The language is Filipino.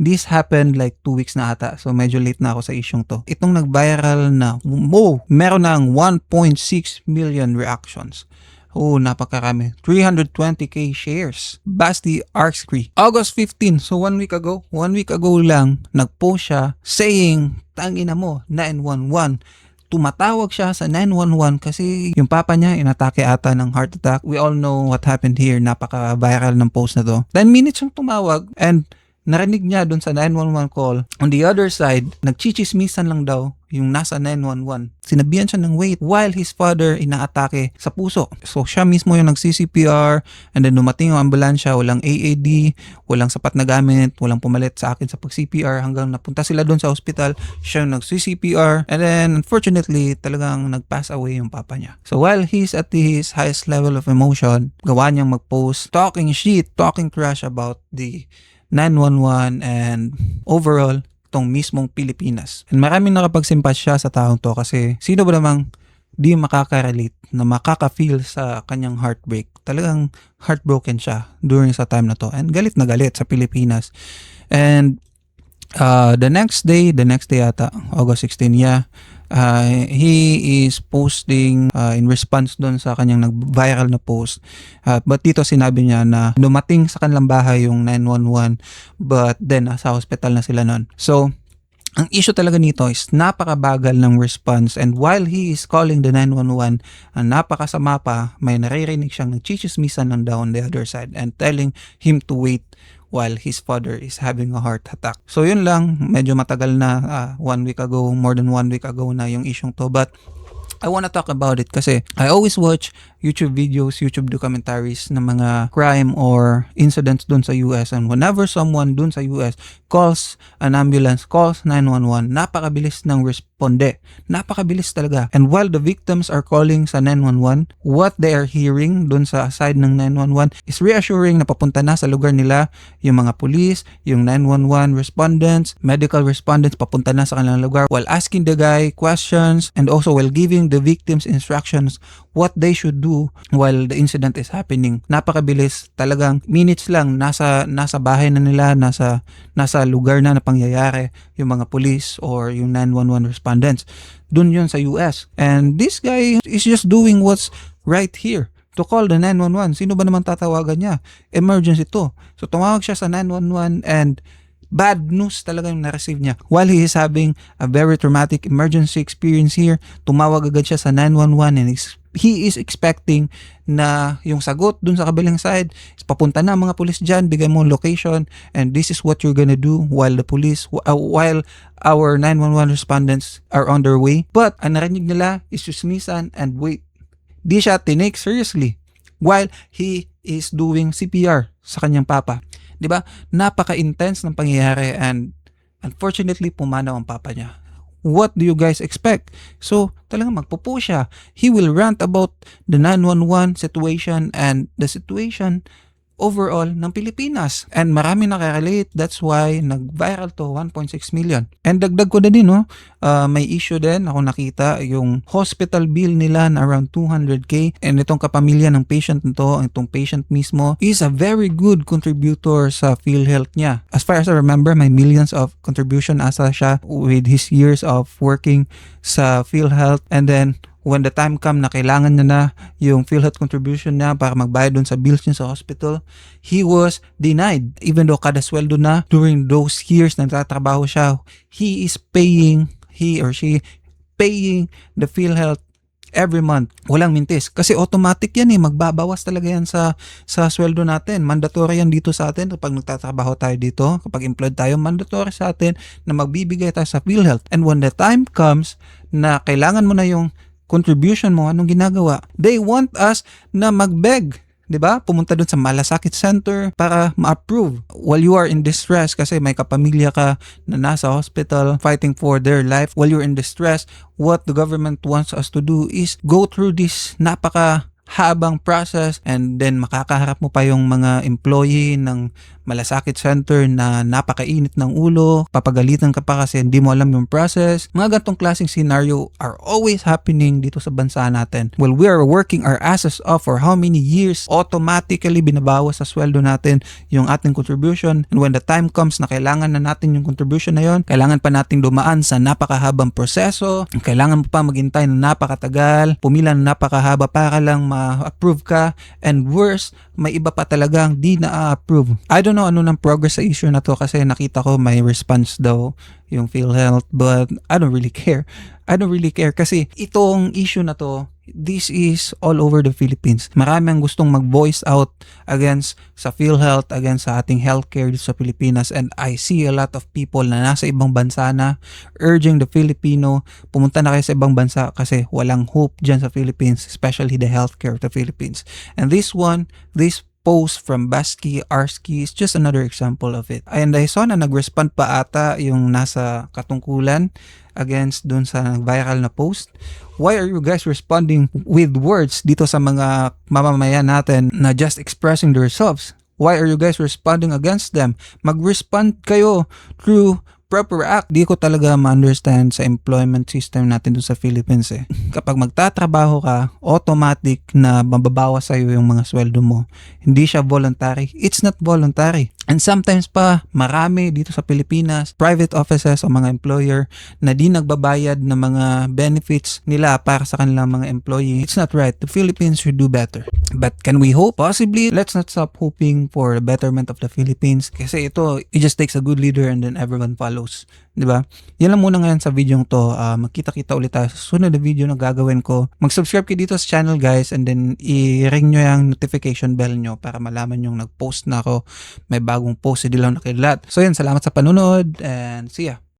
This happened like 2 weeks na ata. So medyo late na ako sa isyong to. Itong nag-viral na, meron ng 1.6 million reactions. Napakarami. 320k shares. Basti Arkscree. August 15, so 1 week ago. 1 week ago lang, nag-post siya saying, tangina mo, 911. Tumatawag siya sa 911 kasi yung papa niya inatake ata ng heart attack. We all know what happened here. Napaka-viral ng post na to. 10 minutes yung tumawag and narinig niya dun sa 911 call. On the other side, nagchichismisan lang daw yung nasa 911. Sinabihan siya ng wait while his father inaatake sa puso. So siya mismo yung nag-CPR and then dumating yung ambulansya, walang AAD, walang sapat na gamit, walang pumalit sa akin sa pag-CPR hanggang napunta sila doon sa hospital. Siya yung nag-CPR and then unfortunately talagang nag-pass away yung papa niya. So while he's at his highest level of emotion, gawa niyang mag-post talking shit, talking trash about the 911 and overall itong mismong Pilipinas. And maraming nakapagsimpasya sa taong to kasi sino ba namang di makaka-relate na makaka-feel sa kanyang heartbreak. Talagang heartbroken siya during sa time na to and galit na galit sa Pilipinas. And the next day ata, August 16, he is posting in response doon sa kanyang nag-viral na post. But dito sinabi niya na dumating sa kanilang bahay yung 911 but then sa hospital na sila noon. So, ang issue talaga nito is napakabagal ng response and while he is calling the 911, ang napakasama pa, may naririnig siyang nagchichismisan lang daw on the other side and telling him to wait while his father is having a heart attack. So yun lang, medyo matagal na, 1 week ago, more than 1 week ago na yung isyong to. But I wanna talk about it kasi I always watch YouTube videos, YouTube documentaries ng mga crime or incidents dun sa US, and whenever someone dun sa US calls an ambulance, calls 911, napakabilis ng responde. Napakabilis talaga. And while the victims are calling sa 911, what they are hearing dun sa side ng 911 is reassuring na papunta na sa lugar nila yung mga police, yung 911 respondents, medical respondents papunta na sa kanilang lugar while asking the guy questions and also while giving the victims instructions what they should do while the incident is happening. Napakabilis, talagang minutes lang nasa bahay na nila, nasa lugar na pangyayari yung mga police or yung 911 respondents. Dun yun sa US. And this guy is just doing what's right here to call the 911. Sino ba naman tatawagan niya? Emergency to. So tumawag siya sa 911 and bad news talaga yung na-receive niya. While he is having a very traumatic emergency experience here, tumawag agad siya sa 911 and he is expecting na yung sagot dun sa kabilang side is papunta na mga police dyan, bigay mo location and this is what you're gonna do while the police, while our 911 respondents are on their way. But ang narinig nila is susmisan and wait. Di siya tinake seriously while he is doing CPR sa kanyang papa. Diba? Napaka-intense ng pangyayari and unfortunately pumanaw ang papa niya. What do you guys expect? So, talagang magpo-post siya. He will rant about the 911 situation and the situation overall ng Pilipinas. And marami nakarelate. That's why nag-viral to 1.6 million. And dagdag ko na din, may issue din ako nakita, yung hospital bill nila na around 200k. And itong kapamilya ng patient nito, itong patient mismo, is a very good contributor sa PhilHealth niya. As far as I remember, may millions of contribution asa siya with his years of working sa PhilHealth. And then, when the time come na kailangan niya na yung PhilHealth contribution niya para magbayad dun sa bills niya sa hospital, he was denied. Even though kada sweldo na during those years na nagtatrabaho siya, he or she paying the PhilHealth every month. Walang mintis. Kasi automatic yan magbabawas talaga yan sa sweldo natin. Mandatory yan dito sa atin kapag nagtatrabaho tayo dito, kapag employed tayo, mandatory sa atin na magbibigay tayo sa PhilHealth. And when the time comes na kailangan mo na yung contribution mo, anong ginagawa? They want us na mag-beg, 'di ba? Pumunta doon sa malasakit center para ma-approve while you are in distress kasi may kapamilya ka na nasa hospital fighting for their life. While you're in distress, what the government wants us to do is go through this habang process and then makakaharap mo pa yung mga employee ng malasakit center na napakainit ng ulo, papagalitan ka pa kasi hindi mo alam yung process. Mga gantong klaseng scenario are always happening dito sa bansa natin. Well, we are working our asses off for how many years, automatically binabawas sa sweldo natin yung ating contribution, and when the time comes na kailangan na natin yung contribution na yon, kailangan pa nating dumaan sa napakahabang proseso, kailangan mo pa maghintay na napakatagal, pumila na napakahaba para lang ma-approve ka, and worse, may iba pa talagang di na-approve. I don't know ano ng progress sa issue na to kasi nakita ko may response daw yung PhilHealth, but I don't really care. I don't really care kasi itong issue na to, this is all over the Philippines. Marami ang gustong mag-voice out against sa PhilHealth, against sa ating healthcare dito sa Pilipinas, and I see a lot of people na nasa ibang bansa na urging the Filipino, pumunta na kayo sa ibang bansa kasi walang hope dyan sa Philippines, especially the healthcare of the Philippines. And this post from Basky Arski is just another example of it. And I saw na nag-respond pa ata yung nasa katungkulan against dun sa nag-viral na post. Why are you guys responding with words dito sa mga mamamayan natin na just expressing themselves? Why are you guys responding against them? Mag-respond kayo through proper act. Di ko talaga ma-understand sa employment system natin dun sa Philippines eh. Kapag magtatrabaho ka, automatic na mababawas sa'yo yung mga sweldo mo. Hindi siya voluntary. It's not voluntary. And sometimes pa, marami dito sa Pilipinas, private offices o mga employer na di nagbabayad ng mga benefits nila para sa kanilang mga employee. It's not right. The Philippines should do better. But can we hope? Possibly. Let's not stop hoping for the betterment of the Philippines. Kasi ito, it just takes a good leader and then everyone follows. Diba? Yan lang muna ngayon sa video to. Magkita-kita ulit tayo sa susunod na video na gagawin ko. Mag-subscribe kayo dito sa channel guys, and then i-ring nyo yung notification bell nyo para malaman yung nag-post na ako. May bagong post, hindi lang nakilat. So yan, salamat sa panunod and see ya.